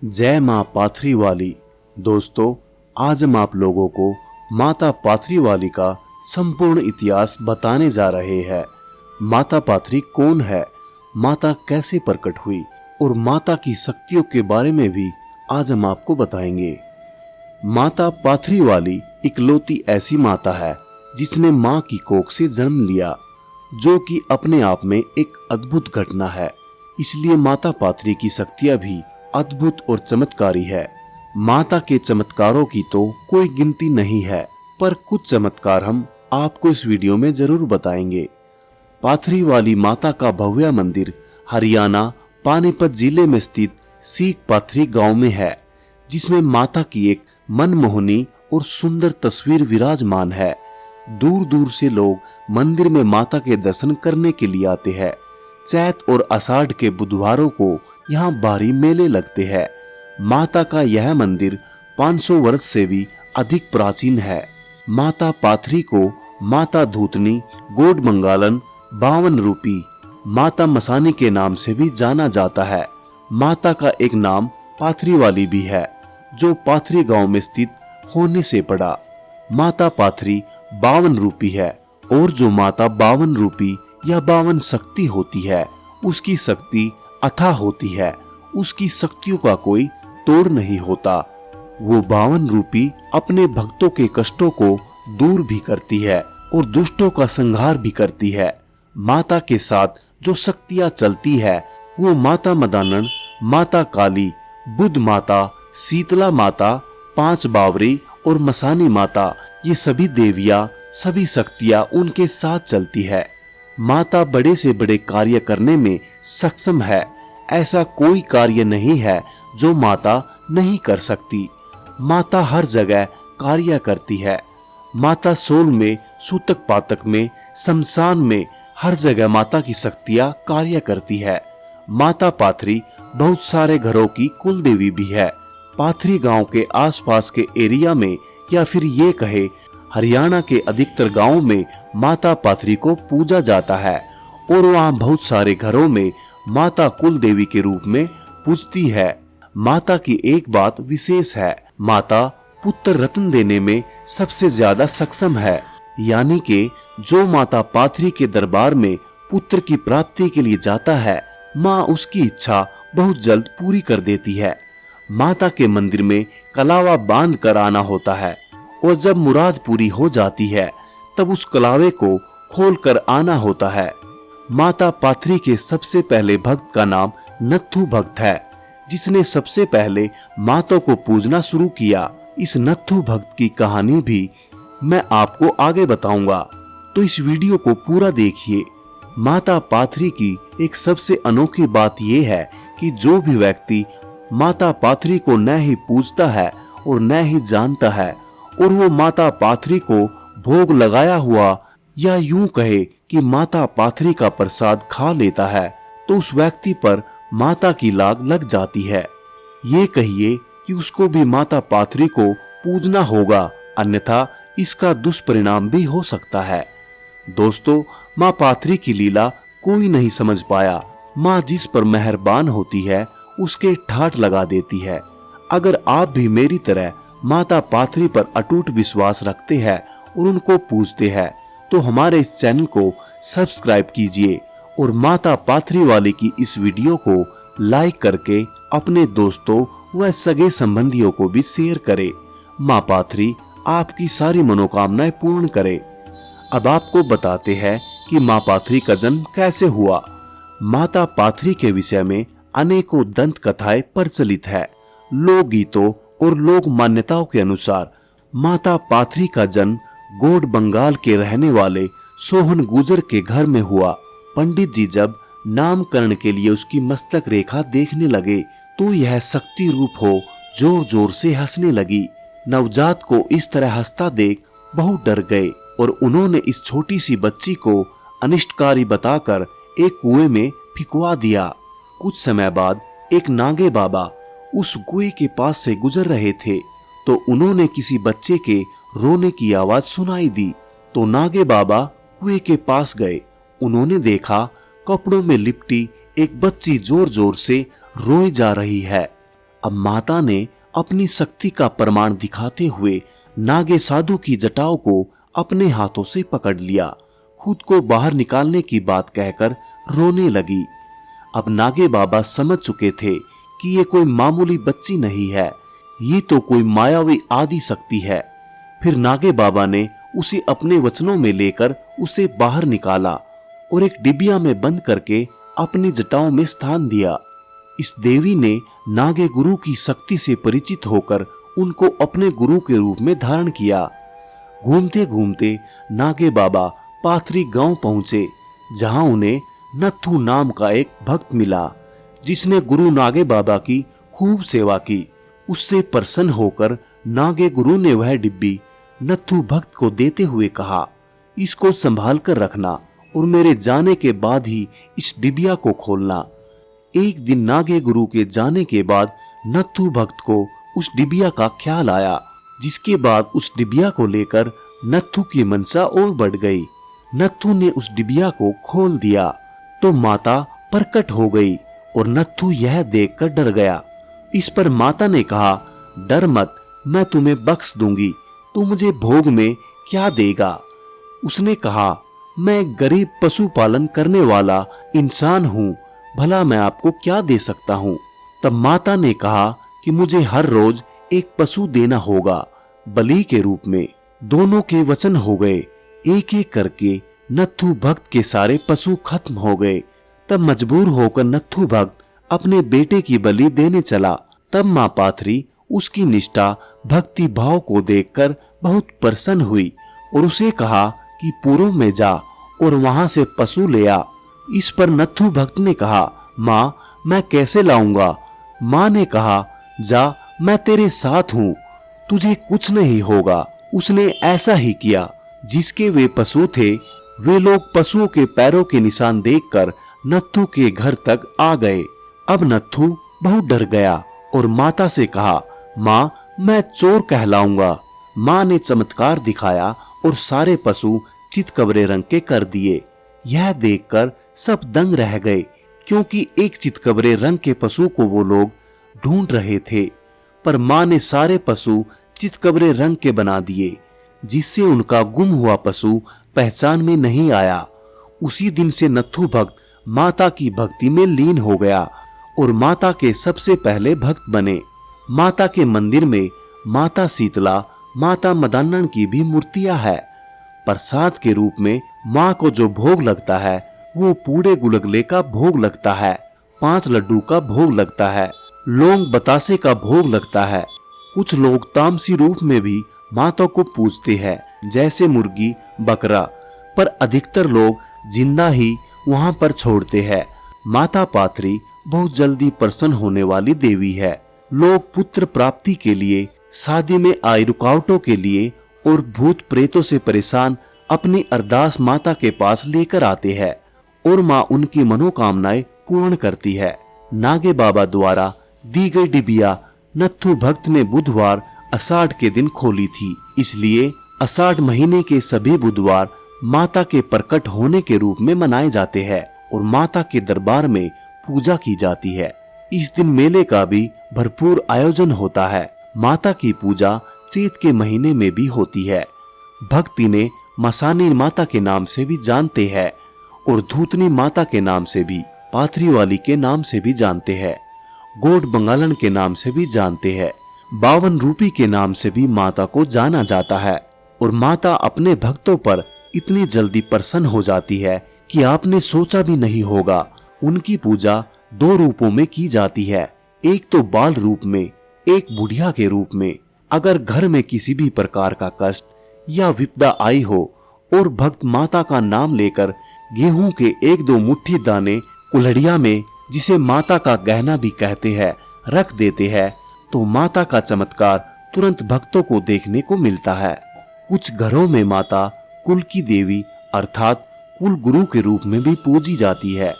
जय माँ पाथरी वाली। दोस्तों, आज हम आप लोगों को माता पाथरी वाली का संपूर्ण इतिहास बताने जा रहे हैं। माता पाथरी कौन है, माता कैसे प्रकट हुई और माता की शक्तियों के बारे में भी आज हम आपको बताएंगे। माता पाथरी वाली इकलौती ऐसी माता है जिसने माँ की कोख से जन्म लिया, जो कि अपने आप में एक अद्भुत घटना है। इसलिए माता पाथरी की शक्तियां भी अद्भुत और चमत्कारी है। माता के चमत्कारों की तो कोई गिनती नहीं है, पर कुछ चमत्कार हम आपको इस वीडियो में जरूर बताएंगे। पाथरी वाली माता का भव्य मंदिर हरियाणा पानीपत जिले में स्थित सीख पाथरी गांव में है, जिसमें माता की एक मनमोहनी और सुंदर तस्वीर विराजमान है। दूर दूर से लोग मंदिर में माता के दर्शन करने के लिए आते हैं। चैत और आषाढ़ के बुधवारों को यहाँ भारी मेले लगते हैं। माता का यह मंदिर 500 वर्ष से भी अधिक प्राचीन है। माता पाथरी को माता धूतनी, गोड मंगालन, 52 रूपी, माता मसानी के नाम से भी जाना जाता है। माता का एक नाम पाथरी वाली भी है, जो पाथरी गांव में स्थित होने से पड़ा। माता पाथरी 52 रूपी है, और जो माता 52 रूपी या 52 शक्ति होती है, उसकी शक्ति अथाह होती है। उसकी शक्तियों का कोई तोड़ नहीं होता। वो 52 रूपी अपने भक्तों के कष्टों को दूर भी करती है और दुष्टों का संहार भी करती है। माता के साथ जो शक्तियां चलती है वो माता मदानन, माता काली, बुद्ध माता, शीतला माता, 5 बावरी और मसानी माता, ये सभी देवियां, सभी शक्तियां उनके साथ चलती है। माता बड़े से बड़े कार्य करने में सक्षम है। ऐसा कोई कार्य नहीं है जो माता नहीं कर सकती। माता हर जगह कार्य करती है। माता सोल में, सूतक पातक में, शमशान में, हर जगह माता की शक्तियां कार्य करती है। माता पाथरी बहुत सारे घरों की कुल देवी भी है। पाथरी गांव के आसपास के एरिया में, या फिर ये कहे हरियाणा के अधिकतर गांवों में माता पाथरी को पूजा जाता है, और वहाँ बहुत सारे घरों में माता कुल देवी के रूप में पूजती है। माता की एक बात विशेष है, माता पुत्र रत्न देने में सबसे ज्यादा सक्षम है। यानी कि जो माता पाथरी के दरबार में पुत्र की प्राप्ति के लिए जाता है, माँ उसकी इच्छा बहुत जल्द पूरी कर देती है। माता के मंदिर में कलावा बांध कर आना होता है, और जब मुराद पूरी हो जाती है तब उस कलावे को खोल कर आना होता है। माता पाथरी के सबसे पहले भक्त का नाम नत्थु भक्त है, जिसने सबसे पहले माता को पूजना शुरू किया। इस नत्थु भक्त की कहानी भी मैं आपको आगे बताऊंगा, तो इस वीडियो को पूरा देखिए। माता पाथरी की एक सबसे अनोखी बात यह है कि जो भी व्यक्ति माता पाथरी को न ही पूजता है और न ही जानता है, और वो माता पाथरी को भोग लगाया हुआ या यूं कहे कि माता पाथरी का प्रसाद खा लेता है, तो उस व्यक्ति पर माता की लाग लग जाती है। ये कहिए कि उसको भी माता पाथरी को पूजना होगा, अन्यथा इसका दुष्परिणाम भी हो सकता है। दोस्तों, माँ पाथरी की लीला कोई नहीं समझ पाया। माँ जिस पर मेहरबान होती है उसके ठाठ लगा देती है। अगर आप भी मेरी तरह माता पाथरी पर अटूट विश्वास रखते हैं और उनको पूजते हैं, तो हमारे इस चैनल को सब्सक्राइब कीजिए और माता पाथरी वाली की इस वीडियो को लाइक करके अपने दोस्तों व सगे संबंधियों को भी शेयर करें। माँ पाथरी आपकी सारी मनोकामनाएं पूर्ण करे। अब आपको बताते हैं कि माँ पाथरी का जन्म कैसे हुआ। माता पाथरी के विषय में अनेकों दंत कथाएं प्रचलित है। लोकगीतों और लोक मान्यताओं के अनुसार माता पाथरी का जन्म गोड बंगाल के रहने वाले सोहन गुजर के घर में हुआ। पंडित जी जब नामकरण के लिए उसकी मस्तक रेखा देखने लगे, तो यह शक्ति रूप हो जोर जोर से हंसने लगी। नवजात को इस तरह हंसता देख बहुत डर गए, और उन्होंने इस छोटी सी बच्ची को अनिष्टकारी बताकर एक कुएं में फिकवा दिया। कुछ समय बाद एक नागे बाबा उस कुएं के पास से गुजर रहे थे, तो उन्होंने किसी बच्चे के रोने की आवाज सुनाई दी। तो नागे बाबा कुएं के पास गए। उन्होंने देखा कपड़ों में लिपटी एक बच्ची जोर जोर से रोई जा रही है। अब माता ने अपनी शक्ति का प्रमाण दिखाते हुए नागे साधु की जटाओं को अपने हाथों से पकड़ लिया। खुद को बाहर निकालने की बात कहकर रोने लगी। अब नागे बाबा समझ चुके थे कि ये कोई मामूली बच्ची नहीं है, ये तो कोई मायावी आदि शक्ति है। फिर नागे बाबा ने उसे अपने वचनों में लेकर उसे बाहर निकाला और एक डिबिया में बंद करके अपनी जटाओं में स्थान दिया। इस देवी ने नागे गुरु की शक्ति से परिचित होकर उनको अपने गुरु के रूप में धारण किया। घूमते घूमते नागे बाबा पाथरी गांव पहुंचे, जहां उन्हें नत्थू नाम का एक भक्त मिला, जिसने गुरु नागे बाबा की खूब सेवा की। उससे प्रसन्न होकर नागे गुरु ने वह डिब्बी नत्थू भक्त को देते हुए कहा, इसको संभाल कर रखना और मेरे जाने के बाद ही इस डिबिया को खोलना। एक दिन नागे गुरु के जाने के बाद नत्थू भक्त को उस डिबिया का ख्याल आया, जिसके बाद उस डिबिया को लेकर नत्थू की मनसा और बढ़ गई। नत्थू ने उस डिबिया को खोल दिया तो माता प्रकट हो गई और नत्थू यह देखकर डर गया। इस पर माता ने कहा, डर मत, मैं तुम्हें बख्श दूंगी, तू मुझे भोग में क्या देगा? उसने कहा, मैं गरीब पशुपालन करने वाला इंसान हूँ, भला मैं आपको क्या दे सकता हूँ? तब माता ने कहा कि मुझे हर रोज एक पशु देना होगा बलि के रूप में। दोनों के वचन हो गए। एक एक करके नत्थू भक्त के सारे पशु खत्म हो गए। तब मजबूर होकर नत्थू भक्त अपने बेटे की बलि देने चला। तब माँ पाथरी उसकी निष्ठा भक्ति भाव को देखकर बहुत प्रसन्न हुई और उसे कहा कि पूर्व में जा और वहां से पशु ले आ। इस पर नत्थू भक्त ने कहा, माँ मैं कैसे लाऊंगा? माँ ने कहा, जा, मैं तेरे साथ हूँ, तुझे कुछ नहीं होगा। उसने ऐसा ही किया। जिसके वे पशु थे, वे लोग पशुओं के पैरों के निशान देखकर नत्थू के घर तक आ गए। अब नत्थू बहुत डर गया और माता से कहा, माँ मैं चोर कहलाऊंगा। माँ ने चमत्कार दिखाया और सारे पशु चितकबरे रंग के कर दिए। यह देखकर सब दंग रह गए, क्योंकि एक चितकबरे रंग के पशु को वो लोग ढूंढ रहे थे। पर माँ ने सारे पशु चितकबरे रंग के बना दिए, जिससे उनका गुम हुआ पशु पहचान में नहीं आया। उसी दिन से नत्थू भक्त माता की भक्ति में लीन हो गया और माता के सबसे पहले भक्त बने। माता के मंदिर में माता शीतला, माता मदान्नन की भी मूर्तियां है। प्रसाद के रूप में माँ को जो भोग लगता है वो पूरे गुलगले का भोग लगता है, 5 लड्डू का भोग लगता है, लौंग बतासे का भोग लगता है। कुछ लोग तामसी रूप में भी माता को पूजते हैं, जैसे मुर्गी बकरा, पर अधिकतर लोग जिंदा ही वहां पर छोड़ते हैं। माता पाथरी बहुत जल्दी प्रसन्न होने वाली देवी है। लोग पुत्र प्राप्ति के लिए, शादी में आई रुकावटों के लिए और भूत प्रेतों से परेशान अपनी अरदास माता के पास लेकर आते हैं और माँ उनकी मनोकामनाएं पूर्ण करती है। नागे बाबा द्वारा दी गई डिबिया नत्थू भक्त ने बुधवार आषाढ़ के दिन खोली थी, इसलिए आषाढ़ महीने के सभी बुधवार माता के प्रकट होने के रूप में मनाए जाते हैं और माता के दरबार में पूजा की जाती है। इस दिन मेले का भी भरपूर आयोजन होता है। माता की पूजा चैत के महीने में भी होती है। भक्त इन्हें मसानी माता के नाम से भी जानते हैं और धूतनी माता के नाम से भी, पाथरी वाली के नाम से भी जानते हैं, गोड बंगालन के नाम से भी जानते हैं, 52 रूपी के नाम से भी माता को जाना जाता है। और माता अपने भक्तों पर इतनी जल्दी प्रसन्न हो जाती है कि आपने सोचा भी नहीं होगा। उनकी पूजा 2 रूपों में की जाती है, एक तो बाल रूप में, एक बुढ़िया के रूप में। अगर घर में किसी भी प्रकार का कष्ट या विपदा आई हो और भक्त माता का नाम लेकर गेहूं के 1-2 मुट्ठी दाने कुल्हड़िया में, जिसे माता का गहना भी कहते हैं, रख देते हैं, तो माता का चमत्कार तुरंत भक्तों को देखने को मिलता है। कुछ घरों में माता कुल की देवी अर्थात कुल गुरु के रूप में भी पूजी जाती है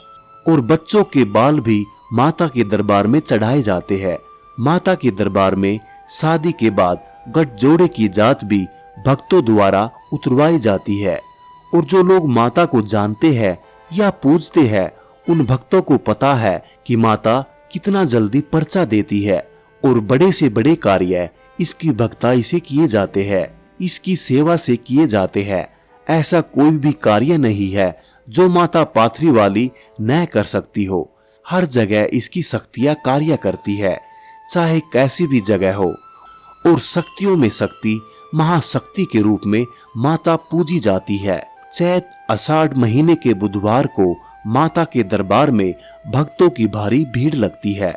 और बच्चों के बाल भी माता के दरबार में चढ़ाए जाते हैं। माता के दरबार में शादी के बाद गठजोड़े की जात भी भक्तों द्वारा उतरवाई जाती है और जो लोग माता को जानते हैं या पूजते हैं, उन भक्तों को पता है कि माता कितना जल्दी पर्चा देती है और बड़े से बड़े कार्य इसकी भक्ताई से किए जाते हैं, इसकी सेवा से किए जाते हैं। ऐसा कोई भी कार्य नहीं है जो माता पाथरी वाली न कर सकती हो। हर जगह इसकी शक्तियां कार्य करती है, चाहे कैसी भी जगह हो। और शक्तियों में शक्ति महाशक्ति के रूप में माता पूजी जाती है। चैत आषाढ़ महीने के बुधवार को माता के दरबार में भक्तों की भारी भीड़ लगती है।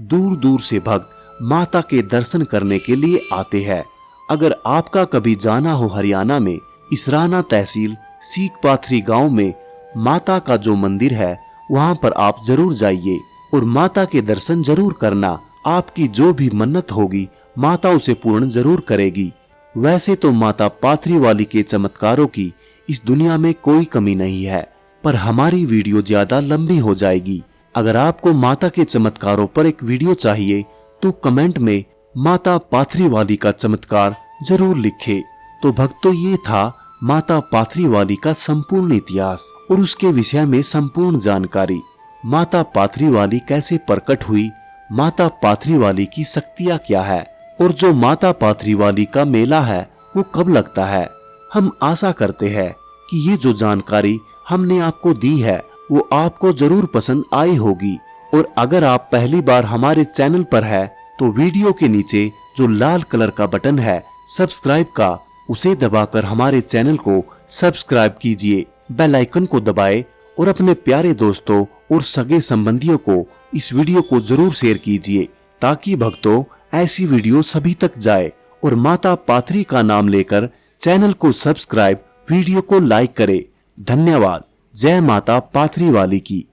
दूर दूर से भक्त माता के दर्शन करने के लिए आते हैं। अगर आपका कभी जाना हो हरियाणा में इसराना तहसील सीख पाथरी गांव में माता का जो मंदिर है, वहां पर आप जरूर जाइए और माता के दर्शन जरूर करना। आपकी जो भी मन्नत होगी माता उसे पूर्ण जरूर करेगी। वैसे तो माता पाथरी वाली के चमत्कारों की इस दुनिया में कोई कमी नहीं है, पर हमारी वीडियो ज्यादा लंबी हो जाएगी। अगर आपको माता के चमत्कारों पर एक वीडियो चाहिए तो कमेंट में माता पाथरी वाली का चमत्कार जरूर लिखे। तो भक्तों, ये था माता पाथरी वाली का संपूर्ण इतिहास और उसके विषय में संपूर्ण जानकारी। माता पाथरी वाली कैसे प्रकट हुई, माता पाथरी वाली की शक्तियाँ क्या है और जो माता पाथरी वाली का मेला है वो कब लगता है। हम आशा करते हैं कि ये जो जानकारी हमने आपको दी है वो आपको जरूर पसंद आई होगी। और अगर आप पहली बार हमारे चैनल पर है तो वीडियो के नीचे जो लाल कलर का बटन है सब्सक्राइब का, उसे दबाकर हमारे चैनल को सब्सक्राइब कीजिए। बेल आइकन को दबाएं और अपने प्यारे दोस्तों और सगे संबंधियों को इस वीडियो को जरूर शेयर कीजिए, ताकि भक्तों ऐसी वीडियो सभी तक जाए। और माता पाथरी का नाम लेकर चैनल को सब्सक्राइब, वीडियो को लाइक करे। धन्यवाद। जय माता पाथरी वाली की।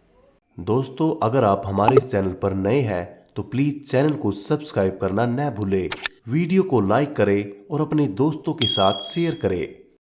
दोस्तों, अगर आप हमारे इस चैनल पर नए हैं तो प्लीज चैनल को सब्सक्राइब करना न भूलें, वीडियो को लाइक करें और अपने दोस्तों के साथ शेयर करें।